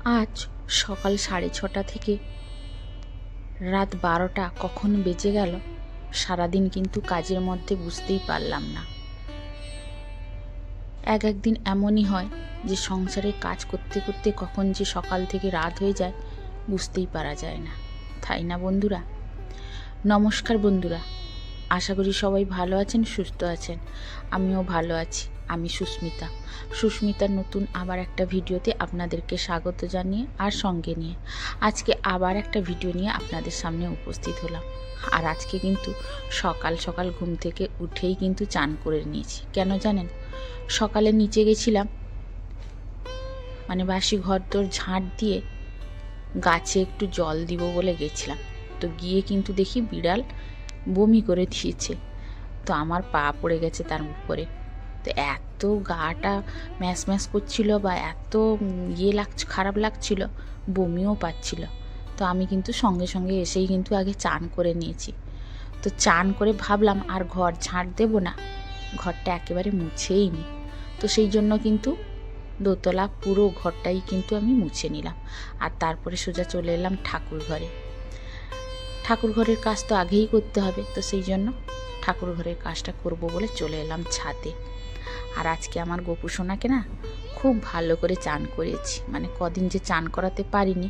আজ সকাল 6:30 থেকে রাত 12টা কখন বেজে গেল সারাদিন কিন্তু কাজের মধ্যে বুঝতেই পারলাম না। একদিন এমনই হয় যে সংসারে কাজ করতে করতে কখন যে সকাল থেকে রাত হয়ে যায় বুঝতেই পারা যায় না, তাই না বন্ধুরা? নমস্কার বন্ধুরা, আশা করি সবাই ভালো আছেন, সুস্থ আছেন। আমিও ভালো আছি। আমি সুস্মিতার নতুন আবার একটা ভিডিওতে আপনাদেরকে স্বাগত জানিয়ে আর সঙ্গে নিয়ে আজকে আবার একটা ভিডিও নিয়ে আপনাদের সামনে উপস্থিত হলাম। আর আজকে কিন্তু সকাল সকাল ঘুম থেকে উঠেই কিন্তু চান করে নিয়েছি। কেন জানেন? সকালে নিচে গেছিলাম, মানে বাসি ঘরদোর ঝাঁট দিয়ে গাছে একটু জল দিব বলে গেছিলাম। তো গিয়ে কিন্তু দেখি বিড়াল বমি করে দিয়েছে। তো আমার পা পড়ে গেছে তার উপরে। তো এত গাটা ম্যাশ ম্যাশ করছিল বা এত খারাপ লাগছিল, বমিও পাচ্ছিল। তো আমি কিন্তু সঙ্গে সঙ্গে এসেই কিন্তু আগে চান করে নিয়েছি। তো চান করে ভাবলাম আর ঘর ঝাঁট দেবো না, ঘরটা একেবারে মুছেই নি। তো সেই জন্য কিন্তু দোতলা পুরো ঘরটাই কিন্তু আমি মুছে নিলাম। আর তারপরে সোজা চলে এলাম ঠাকুর ঘরে। ঠাকুর ঘরের কাজ তো আগেই করতে হবে, তো সেই জন্য ঠাকুর ঘরের কাজটা করব বলে চলে এলাম ছাদে। আর আজকে আমার গোপু সোনাকে না খুব ভালো করে চান করিয়েছি, মানে কদিন যে চান করাতে পারিনি,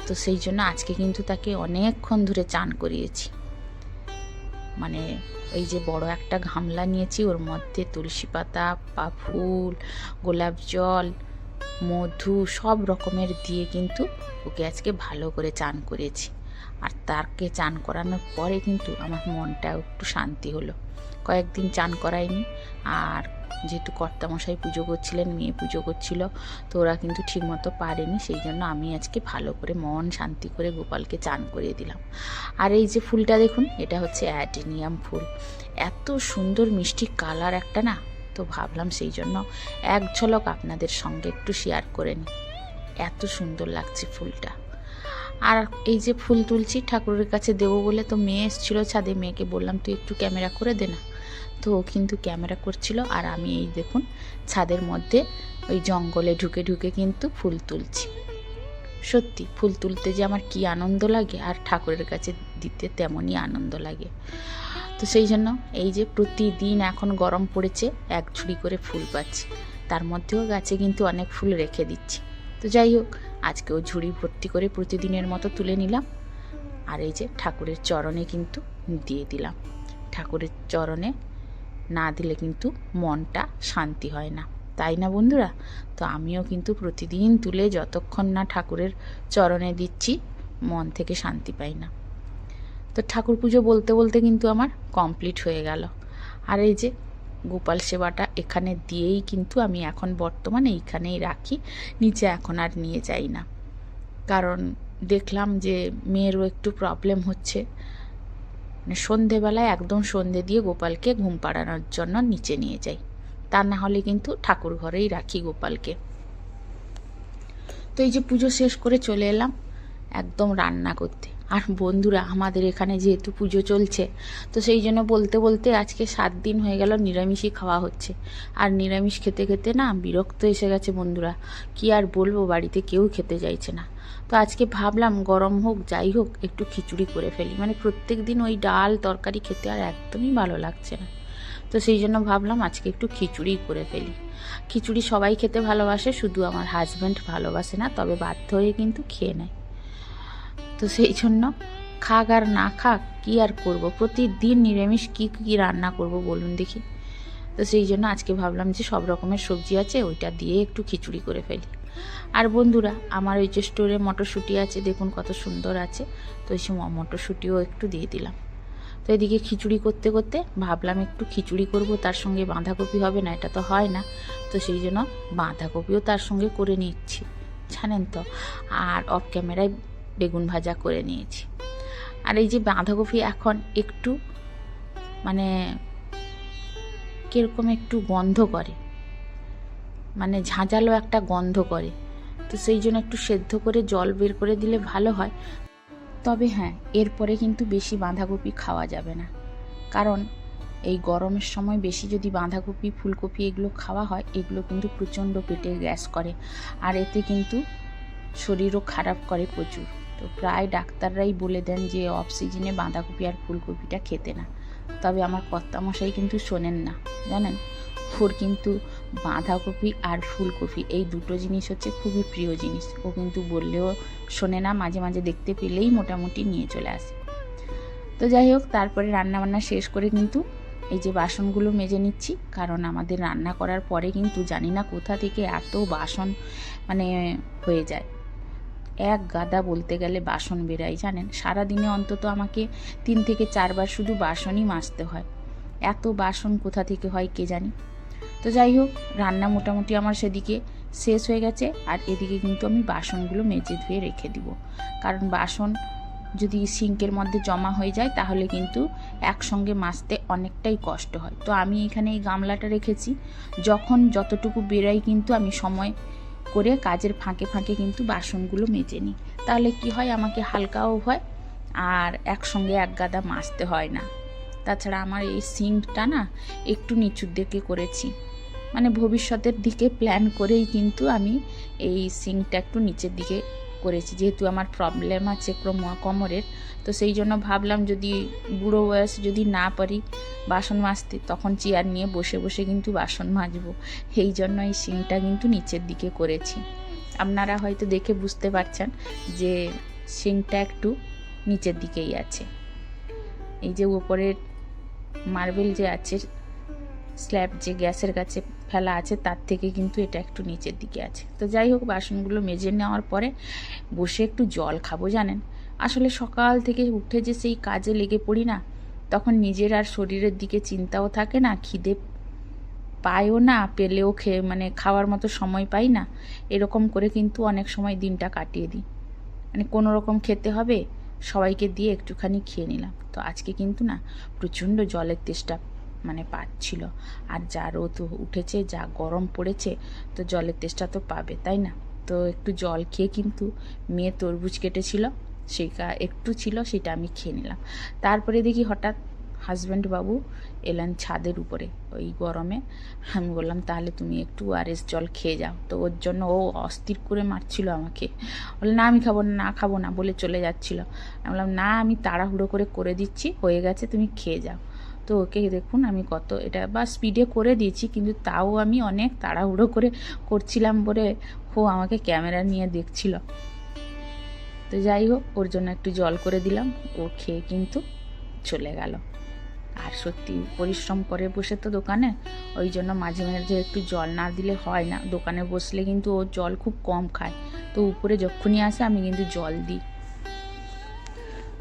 তো সেই জন্য আজকে কিন্তু তাকে অনেকক্ষণ ধরে চান করিয়েছি। মানে এই যে বড় একটা গামলা নিয়েছি, ওর মধ্যে তুলসী পাতা, ফুল, গোলাপ জল, মধু সব রকমের দিয়ে কিন্তু ওকে আজকে ভালো করে চান করেছি। আর তাকে চান করানোর পরে কিন্তু আমার মনটাও একটু শান্তি হলো। কয়েকদিন চান করায়নি, আর যেহেতু কর্তামশাই পুজো করছিলেন, মেয়ে পুজো করছিল, তো ওরা কিন্তু ঠিকমতো পারেনি, সেই জন্য আমি আজকে ভালো করে মন শান্তি করে গোপালকে চান করিয়ে দিলাম। আর এই যে ফুলটা দেখুন, এটা হচ্ছে অ্যাডেনিয়াম ফুল। এত সুন্দর মিষ্টি কালার একটা না, তো ভাবলাম সেই জন্য এক ঝলক আপনাদের সঙ্গে একটু শেয়ার করে নিই। এত সুন্দর লাগছে ফুলটা। আর এই যে ফুল তুলছি ঠাকুরের কাছে দেবো বলে, তো মেয়ে এসেছিলো ছাদে, মেয়েকে বললাম তুই একটু ক্যামেরা করে দে না, তো ও কিন্তু ক্যামেরা করছিল। আর আমি এই দেখুন ছাদের মধ্যে ওই জঙ্গলে ঢুকে ঢুকে কিন্তু ফুল তুলছি। সত্যি ফুল তুলতে যে আমার কি আনন্দ লাগে, আর ঠাকুরের কাছে দিতে তেমনই আনন্দ লাগে। তো সেই জন্য এই যে প্রতিদিন এখন গরম পড়েছে, এক ঝুড়ি করে ফুল পাচ্ছি, তার মধ্যেও গাছে কিন্তু অনেক ফুল রেখে দিচ্ছি। তো যাই হোক, আজকেও ঝুড়ি ভর্তি করে প্রতিদিনের মতো তুলে নিলাম। আর এই যে ঠাকুরের চরণে কিন্তু দিয়ে দিলাম। ঠাকুরের চরণে না দিলে কিন্তু মনটা শান্তি হয় না, তাই না বন্ধুরা? তো আমিও কিন্তু প্রতিদিন তুলে যতক্ষণ না ঠাকুরের চরণে দিচ্ছি মন থেকে শান্তি পাই না। তো ঠাকুর পুজো বলতে বলতে কিন্তু আমার কমপ্লিট হয়ে গেল। আর এই যে গোপাল সেবাটা এখানে দিয়েই কিন্তু আমি এখন বর্তমানে এইখানেই রাখি, নিচে এখন আর নিয়ে যাই না। কারণ দেখলাম যে মেয়েরও একটু প্রবলেম হচ্ছে, মানে সন্ধেবেলায় একদম সন্ধে দিয়ে গোপালকে ঘুম পাড়ানোর জন্য নিচে নিয়ে যাই, তা না হলে কিন্তু ঠাকুর ঘরেই রাখি গোপালকে। তো এই যে পুজো শেষ করে চলে এলাম একদম রান্না করতে। আর বন্ধুরা, আমাদের এখানে যেহেতু পুজো চলছে, তো সেই জন্য বলতে বলতে আজকে 7 দিন হয়ে গেল নিরামিষই খাওয়া হচ্ছে। আর নিরামিষ খেতে খেতে না বিরক্ত এসে গেছে বন্ধুরা, কি আর বলবো, বাড়িতে কেউ খেতে চাইছে না। তো আজকে ভাবলাম গরম হোক যাই হোক একটু খিচুড়ি করে ফেলি, মানে প্রত্যেক দিন ওই ডাল তরকারি খেতে আর একদমই ভালো লাগছে না। তো সেই জন্য ভাবলাম আজকে একটু খিচুড়ি করে ফেলি। খিচুড়ি সবাই খেতে ভালোবাসে, শুধু আমার হাজব্যান্ড ভালোবাসে না, তবে বাধ্য হয়ে কিন্তু খেয়ে নেয়। তো সেই জন্য খাক আর না খাক কী আর করব, প্রতিদিন নিরামিষ কী কী রান্না করব বলুন দেখি। তো সেই জন্য আজকে ভাবলাম যে সব রকমের সবজি আছে, ওইটা দিয়ে একটু খিচুড়ি করে ফেলি। আর বন্ধুরা, আমার ওই যে স্টোরে মটরশুঁটি আছে, দেখুন কত সুন্দর আছে, তো ওই সময় মটরশুঁটিও একটু দিয়ে দিলাম। তো এদিকে খিচুড়ি করতে করতে ভাবলাম একটু খিচুড়ি করব, তার সঙ্গে বাঁধাকপি হবে না, এটা তো হয় না, তো সেই জন্য বাঁধাকপিও তার সঙ্গে করে নিচ্ছি, জানেন তো। আর অফ ক্যামেরায় বেগুন ভাজা করে নিয়েছি। আর এই যে বাঁধাকপি এখন একটু মানে কীরকম একটু গন্ধ করে, মানে ঝাঁঝালো একটা গন্ধ করে, তো সেই জন্য একটু সেদ্ধ করে জল বের করে দিলে ভালো হয়। তবে হ্যাঁ, এরপরে কিন্তু বেশি বাঁধাকপি খাওয়া যাবে না, কারণ এই গরমের সময় বেশি যদি বাঁধাকপি ফুলকপি এগুলো খাওয়া হয়, এগুলো কিন্তু প্রচণ্ড পেটে গ্যাস করে, আর এতে কিন্তু শরীরও খারাপ করে প্রচুর। তো প্রায় ডাক্তাররাই বলে দেন যে অফ সিজনে বাঁধাকপি আর ফুলকপিটা খেতে না। তবে আমার কর্তামশাই কিন্তু শোনেন না, জানেন। ওর কিন্তু বাঁধাকপি আর ফুলকপি এই দুটো জিনিস হচ্ছে খুবই প্রিয় জিনিস। ও কিন্তু বললেও শোনে না, মাঝে মাঝে দেখতে পেলেই মোটামুটি নিয়ে চলে আসে। তো যাই হোক, তারপরে রান্নাবান্না শেষ করে কিন্তু এই যে বাসনগুলো মেজে নিচ্ছি, কারণ আমাদের রান্না করার পরে কিন্তু জানি না কোথা থেকে এত বাসন মানে হয়ে যায়। এক গাদা বলতে গেলে বাসন বেরাই, জানেন। সারাদিনে অন্তত আমাকে 3 থেকে 4 বার শুধু বাসনই মাজতে হয়। এত বাসন কোথা থেকে হয় কে জানি। তো যাই হোক, রান্না মোটামুটি আমার সেদিকে শেষ হয়ে গেছে, আর এদিকে কিন্তু আমি বাসনগুলো মেজে ধুয়ে রেখে দিব। কারণ বাসন যদি সিঙ্কের মধ্যে জমা হয়ে যায় তাহলে কিন্তু একসঙ্গে মাজতে অনেকটাই কষ্ট হয়। তো আমি এখানে এই গামলাটা রেখেছি, যখন যতটুকু বেরাই কিন্তু আমি সময় করে কাজের ফাঁকে ফাঁকে কিন্তু বাসনগুলো মেজে নিই। তাহলে কি হয়, আমাকে হালকাও হয় আর একসঙ্গে এক গাদা মাজতে হয় না। তাছাড়া আমার এই সিঙ্কটা না একটু নিচুর দিকে করেছি, মানে ভবিষ্যতের দিকে প্ল্যান করেই কিন্তু আমি এই সিঙ্কটা একটু নিচের দিকে করেছি, যেহেতু আমার প্রবলেম আছে কোমরের। তো সেই জন্য ভাবলাম যদি বুড়ো বয়সে যদি না পারি বাসন মাজতে, তখন চেয়ার নিয়ে বসে বসে কিন্তু বাসন মাজবো। এই জন্য এই সিঙ্কটা কিন্তু নিচের দিকে করেছি। আপনারা হয়তো দেখে বুঝতে পারছেন যে সিঙ্কটা একটু নিচের দিকেই আছে। এই যে উপরের মার্বেল যে আছে, স্ল্যাব যে গ্যাসের কাছে ফেলা আছে, তার থেকে কিন্তু এটা একটু নিচের দিকে আছে। তো যাই হোক, বাসনগুলো মেজে নেওয়ার পরে বসে একটু জল খাবো, জানেন। আসলে সকাল থেকে উঠে যে সেই কাজে লেগে পড়ি না, তখন নিজের আর শরীরের দিকে চিন্তাও থাকে না, খিদে পাইও না, পেলেও মানে খাওয়ার মতো সময় পাই না। এরকম করে কিন্তু অনেক সময় দিনটা কাটিয়ে দিই, মানে কোনো রকম খেতে হবে, সবাইকে দিয়ে একটুখানি খেয়ে নিলাম। তো আজকে কিন্তু না প্রচণ্ড জলের তেষ্টা মানে পাচ্ছিল, আর যা রোদ উঠেছে, যা গরম পড়েছে, তো জলের তেষ্টা তো পাবে, তাই না। তো একটু জল খেয়ে কিন্তু মেয়ে তরমুজ কেটেছিল, সেইটা একটু ছিল, সেটা আমি খেয়ে নিলাম। তারপরে দেখি হঠাৎ হাজব্যান্ড বাবু এলেন ছাদের উপরে ওই গরমে। আমি বললাম তাহলে তুমি একটু ওআরএস জল খেয়ে যাও। তো ওর জন্য ও অস্থির করে মারছিল আমাকে, বলে না আমি খাবো না, না খাবো না বলে চলে যাচ্ছিল। আমি বললাম না, আমি তাড়াহুড়ো করে দিচ্ছি, হয়ে গেছে, তুমি খেয়ে যাও। তো ওকে দেখুন আমি কত এটা বা স্পিডে করে দিয়েছি, কিন্তু তাও আমি অনেক তাড়াহুড়ো করে করছিলাম বলে ও আমাকে ক্যামেরা নিয়ে দেখছিল। তো যাই হোক, ওর জন্য একটু জল করে দিলাম, ও খেয়ে কিন্তু চলে গেল। আর সত্যি পরিশ্রম করে বসে তো দোকানে, ওই জন্য মাঝে মাঝে একটু জল না দিলে হয় না। দোকানে বসলে কিন্তু ও জল খুব কম খায়, তো উপরে যখনই আসে আমি কিন্তু জল দিই।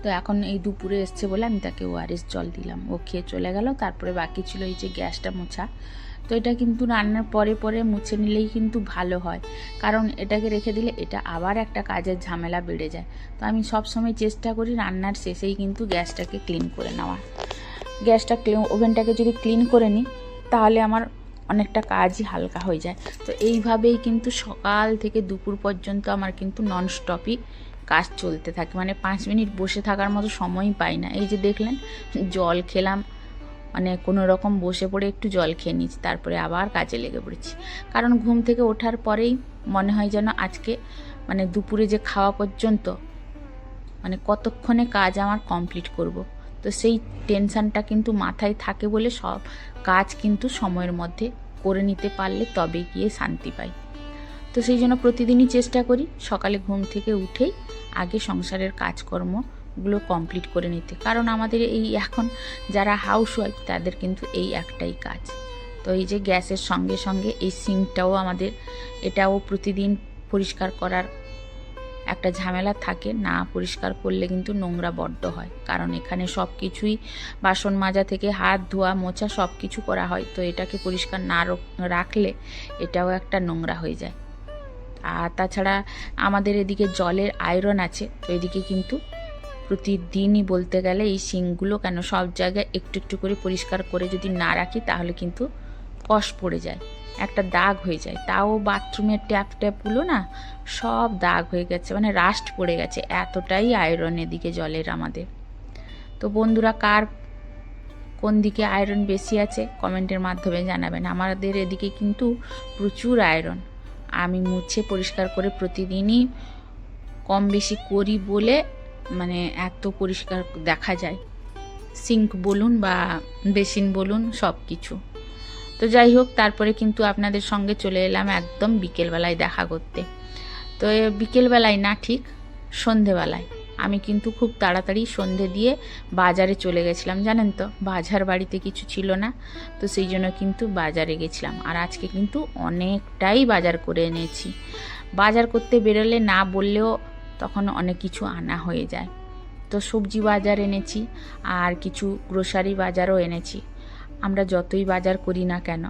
তো এখন এই দুপুরে এসছে বলে আমি তাকে ওআরএস জল দিলাম, ও খেয়ে চলে গেল। তারপরে বাকি ছিল এই যে গ্যাসটা মোছা। তো এটা কিন্তু রান্নার পরে পরে মুছে নিলেই কিন্তু ভালো হয়, কারণ এটাকে রেখে দিলে এটা আবার একটা কাজের ঝামেলা বেড়ে যায়। তো আমি সব সময় চেষ্টা করি রান্নার শেষেই কিন্তু গ্যাসটাকে ক্লিন করে নেওয়া। গ্যাসটা ওভেনটাকে যদি ক্লিন করে নিই তাহলে আমার অনেকটা কাজই হালকা হয়ে যায়। তো এইভাবেই কিন্তু সকাল থেকে দুপুর পর্যন্ত আমার কিন্তু ননস্টপই কাজ চলতে থাকে, মানে 5 মিনিট বসে থাকার মতো সময়ই পাই না। এই যে দেখলেন জল খেলাম, মানে কোনো রকম বসে পড়ে একটু জল খেয়ে নিচ্ছি, তারপরে আবার কাজে লেগে পড়েছি। কারণ ঘুম থেকে ওঠার পরেই মনে হয় যেন আজকে মানে দুপুরে যে খাওয়া পর্যন্ত মানে কতক্ষণে কাজ আমার কমপ্লিট করব। তো সেই টেনশানটা কিন্তু মাথায় থাকে বলে সব কাজ কিন্তু সময়ের মধ্যে করে নিতে পারলে তবে গিয়ে শান্তি পাই। তো সেই জন্য প্রতিদিনই চেষ্টা করি সকালে ঘুম থেকে উঠেই আগে সংসারের কাজকর্মগুলো কমপ্লিট করে নিতে, কারণ আমাদের এই এখন যারা হাউসওয়াইফ তাদের কিন্তু এই একটাই কাজ। তো এই যে গ্যাসের সঙ্গে সঙ্গে এই সিঙ্কটাও আমাদের, এটাও প্রতিদিন পরিষ্কার করার একটা ঝামেলা থাকে, না পরিষ্কার করলে কিন্তু নোংরা বড্ড হয়, কারণ এখানে সব কিছুই বাসন মাজা থেকে হাত ধোয়া মোছা সব কিছু করা হয়। তো এটাকে পরিষ্কার না রাখলে এটাও একটা নোংরা হয়ে যায়। আর তাছাড়া আমাদের এদিকে জলের আয়রন আছে, তো এদিকে কিন্তু প্রতিদিনই বলতে গেলে এই সিঙ্কগুলো কেন সব জায়গায় একটু একটু করে পরিষ্কার করে যদি না রাখি তাহলে কিন্তু কষ পড়ে যায়, একটা দাগ হয়ে যায়। তাও বাথরুমের ট্যাপগুলো না সব দাগ হয়ে গেছে, মানে রাস্ট পড়ে গেছে, এতটাই আয়রন এদিকে জলের আমাদের। তো বন্ধুরা কার কোন দিকে আয়রন বেশি আছে কমেন্টের মাধ্যমে জানাবেন। আমাদের এদিকে কিন্তু প্রচুর আয়রন। আমি মুছে পরিষ্কার করে প্রতিদিনই কম বেশি করি বলে মানে এত পরিষ্কার দেখা যায়, সিঙ্ক বলুন বা বেসিন বলুন সব কিছু। তো যাই হোক, তারপরে কিন্তু আপনাদের সঙ্গে চলে এলাম একদম বিকেলবেলায় দেখা করতে। তো বিকেলবেলায় না, ঠিক সন্ধেবেলায় আমি কিন্তু খুব তাড়াতাড়ি সন্ধে দিয়ে বাজারে চলে গেছিলাম, জানেন তো, বাজার বাড়িতে কিছু ছিল না, তো সেই জন্য কিন্তু বাজারে গেছিলাম। আর আজকে কিন্তু অনেকটাই বাজার করে এনেছি। বাজার করতে বেরোলে না বললেও তখন অনেক কিছু আনা হয়ে যায়। তো সবজি বাজার এনেছি আর কিছু গ্রোসারি বাজারও এনেছি। আমরা যতই বাজার করি না কেন,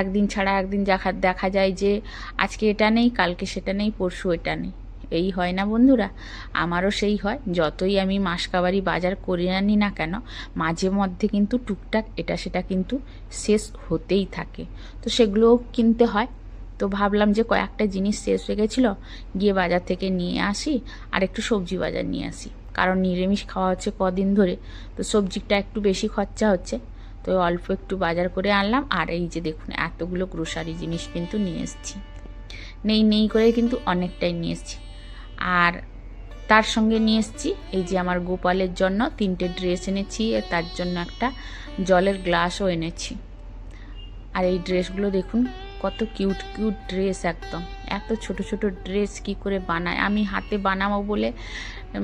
একদিন ছাড়া একদিন দেখা যায় যে আজকে এটা নেই, কালকে সেটা নেই, পরশু এটা নেই, এই হয় না বন্ধুরা? আমারও সেই হয়। যতই আমি মাসকাবারি বাজার করে আনি না কেন, মাঝে মধ্যে কিন্তু টুকটাক এটা সেটা কিন্তু শেষ হতেই থাকে, তো সেগুলোও কিনতে হয়। তো ভাবলাম যে কয়েকটা জিনিস শেষ হয়ে গেছিলো, গিয়ে বাজার থেকে নিয়ে আসি আর একটু সবজি বাজার নিয়ে আসি, কারণ নিরামিষ খাওয়া হচ্ছে কদিন ধরে, তো সবজিটা একটু বেশি খরচা হচ্ছে। তো অল্প একটু বাজার করে আনলাম। আর এই যে দেখুন, এতগুলো গ্রোসারি জিনিস কিন্তু নিয়ে এসেছি, নেই করে কিন্তু অনেকটাই নিয়ে এসেছি। আর তার সঙ্গে নিয়ে এসেছি এই যে আমার গোপালের জন্য 3টে ড্রেস এনেছি, তার জন্য একটা জলের গ্লাসও এনেছি। আর এই ড্রেসগুলো দেখুন, কত কিউট কিউট ড্রেস, একদম এত ছোট ছোট ড্রেস কি করে বানায়। আমি হাতে বানাবো বলে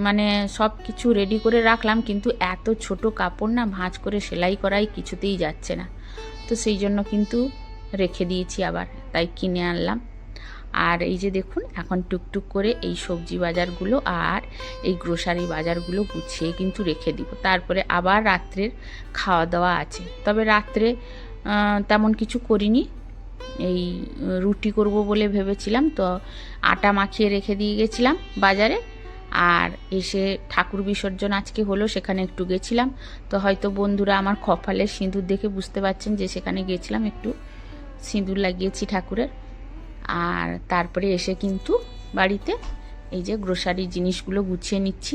মানে সব কিছু রেডি করে রাখলাম, কিন্তু এত ছোট কাপড় না ভাঁজ করে সেলাই করাই কিছুতেই যাচ্ছে না, তো সেই জন্য কিন্তু রেখে দিয়েছি, আবার তাই কিনে আনলাম। আর এই যে দেখুন, এখন টুকটুক করে এই সবজি বাজারগুলো আর এই গ্রোসারি বাজারগুলো গুছিয়ে কিন্তু রেখে দিব। তারপরে আবার রাত্রের খাওয়া দাওয়া আছে। তবে রাত্রে তেমন কিছু করিনি, এই রুটি করব বলে ভেবেছিলাম, তো আটা মাখিয়ে রেখে দিয়ে গেছিলাম বাজারে। আর এসে ঠাকুর বিসর্জন আজকে হলো, সেখানে একটু গেছিলাম। তো হয়তো বন্ধুরা আমার কপালে সিঁদুর দেখে বুঝতে পারছেন যে সেখানে গেছিলাম, একটু সিঁদুর লাগিয়েছি ঠাকুরের। আর তারপরে এসে কিন্তু বাড়িতে এই যে গ্রোসারি জিনিসগুলো গুছিয়ে নিচ্ছি।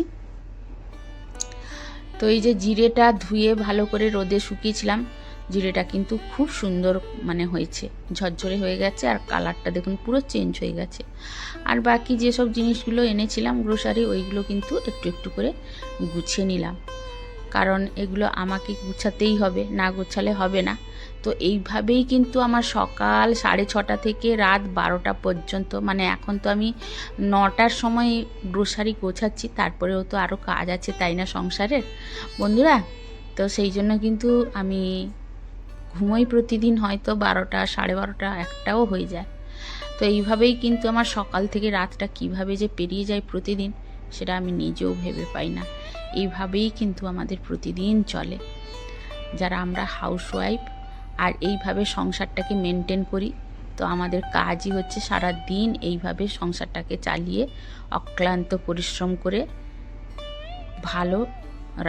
তো এই যে জিরেটা ধুয়ে ভালো করে রোদে শুকিয়েছিলাম, জিরেটা কিন্তু খুব সুন্দর মানে হয়েছে, ঝরঝরে হয়ে গেছে, আর কালারটা দেখুন পুরো চেঞ্জ হয়ে গেছে। আর বাকি যেসব জিনিসগুলো এনেছিলাম গ্রোসারি, ওইগুলো কিন্তু একটু একটু করে গুছিয়ে নিলাম, কারণ এগুলো আমাকে গুছাতেই হবে, না গোছালে হবে না। তো এইভাবেই কিন্তু আমার সকাল 6:30 থেকে রাত 12টা পর্যন্ত, মানে এখন তো আমি 9টার সময় গ্রোসারি গোছাচ্ছি, তারপরেও তো আরও কাজ আছে, তাই না সংসারের বন্ধুরা? তো সেই জন্য কিন্তু আমি ঘুমোই প্রতিদিন হয়তো 12টা, 12:30, 1টাও হয়ে যায়। তো এইভাবেই কিন্তু আমার সকাল থেকে রাতটা কিভাবে যে পেরিয়ে যায় প্রতিদিন, সেটা আমি নিজেও ভেবে পাই না। এইভাবেই কিন্তু আমাদের প্রতিদিন চলে, যারা আমরা হাউসওয়াইফ আর এইভাবে সংসারটাকে মেনটেন করি। তো আমাদের কাজই হচ্ছে সারা দিন এইভাবে সংসারটাকে চালিয়ে অক্লান্ত পরিশ্রম করে ভালো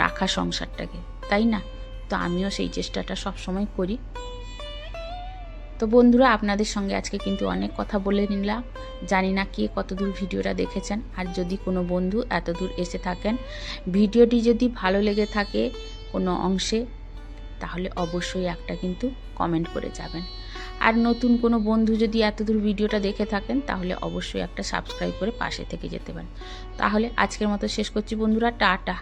রাখা সংসারটাকে, তাই না? তো আমিও সেই চেষ্টাটা সবসময় করি। তো বন্ধুরা, আপনাদের সঙ্গে আজকে কিন্তু অনেক কথা বলে নিলাম। জানি না কে কতদূর ভিডিওটা দেখেছেন, আর যদি কোনো বন্ধু এতদূর এসে থাকেন, ভিডিওটি যদি ভালো লেগে থাকে কোনো অংশে, তাহলে অবশ্যই একটা কিন্তু কমেন্ট করে যাবেন। আর নতুন কোনো বন্ধু যদি এতদূর ভিডিওটা দেখে থাকেন, তাহলে অবশ্যই একটা সাবস্ক্রাইব করে পাশে থেকে যেতে পারেন। তাহলে আজকের মতো শেষ করছি বন্ধুরা, টাটা।